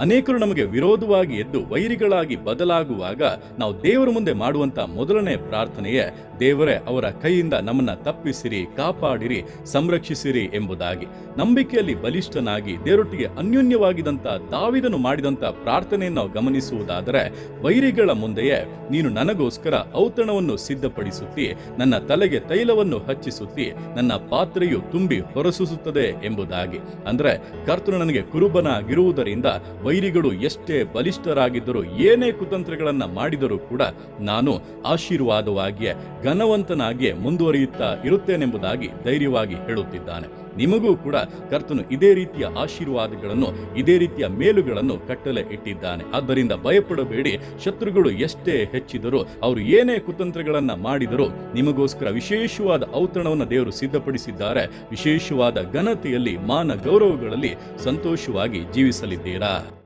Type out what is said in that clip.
ಅನೇಕರು ನಮಗೆ ವಿರೋಧವಾಗಿ ಎದ್ದು ವೈರಿಗಳಾಗಿ ಬದಲಾಗುವಾಗ ನಾವು ದೇವರ ಮುಂದೆ ಮಾಡುವಂತ ಮೊದಲನೇ ಪ್ರಾರ್ಥನೆಯೇ, ದೇವರೇ ಅವರ ಕೈಯಿಂದ ನಮ್ಮನ್ನ ತಪ್ಪಿಸಿರಿ, ಕಾಪಾಡಿರಿ, ಸಂರಕ್ಷಿಸಿರಿ ಎಂಬುದಾಗಿ. ನಂಬಿಕೆಯಲ್ಲಿ ಬಲಿಷ್ಠನಾಗಿ ದೇವರೊಟ್ಟಿಗೆ ಅನ್ಯೋನ್ಯವಾಗಿದ್ದಂತ ದಾವೀದನು ಮಾಡಿದಂತ ಪ್ರಾರ್ಥನೆಯನ್ನು ನಾವು ಗಮನಿಸುವುದಾದರೆ, ವೈರಿಗಳ ಮುಂದೆಯೇ ನೀನು ನನಗೋಸ್ಕರ ಔತಣವನ್ನು ಸಿದ್ಧಪಡಿಸುತ್ತಿ, ನನ್ನ ತಲೆಗೆ ತೈಲವನ್ನು ಹಚ್ಚಿಸುತ್ತಿ, ನನ್ನ ಪಾತ್ರೆಯು ತುಂಬಿ ಹೊರಸೂಸುತ್ತದೆ ಎಂಬುದಾಗಿ. ಅಂದ್ರೆ ಕರ್ತನು ನನಗೆ ಕುರುಬನಾಗಿರುವುದರಿಂದ ವೈರಿಗಳು ಎಷ್ಟೇ ಬಲಿಷ್ಠರಾಗಿದ್ದರೂ, ಏನೇ ಕುತಂತ್ರಗಳನ್ನ ಮಾಡಿದರೂ ಕೂಡ ನಾನು ಆಶೀರ್ವಾದವಾಗಿಯೇ ಘನವಂತನಾಗಿಯೇ ಮುಂದುವರಿಯುತ್ತಾ ಇರುತ್ತೇನೆಂಬುದಾಗಿ ಧೈರ್ಯವಾಗಿ ಹೇಳುತ್ತಿದ್ದಾನೆ. ನಿಮಗೂ ಕೂಡ ಕರ್ತನು ಇದೇ ರೀತಿಯ ಆಶೀರ್ವಾದಗಳನ್ನು, ಇದೇ ರೀತಿಯ ಮೇಲುಗಳನ್ನು ಕಟ್ಟಲೆ ಇಟ್ಟಿದ್ದಾನೆ. ಆದ್ದರಿಂದ ಭಯಪಡಬೇಡಿ. ಶತ್ರುಗಳು ಎಷ್ಟೇ ಹೆಚ್ಚಿದರೂ, ಅವರು ಏನೇ ಕುತಂತ್ರಗಳನ್ನ ಮಾಡಿದರೂ, ನಿಮಗೋಸ್ಕರ ವಿಶೇಷವಾದ ಔತಣವನ್ನು ದೇವರು ಸಿದ್ಧಪಡಿಸಿದ್ದಾರೆ. ವಿಶೇಷವಾದ ಘನತೆಯಲ್ಲಿ, ಮಾನ ಗೌರವಗಳಲ್ಲಿ ಸಂತೋಷವಾಗಿ ಜೀವಿಸಲಿದ್ದೀರಾ.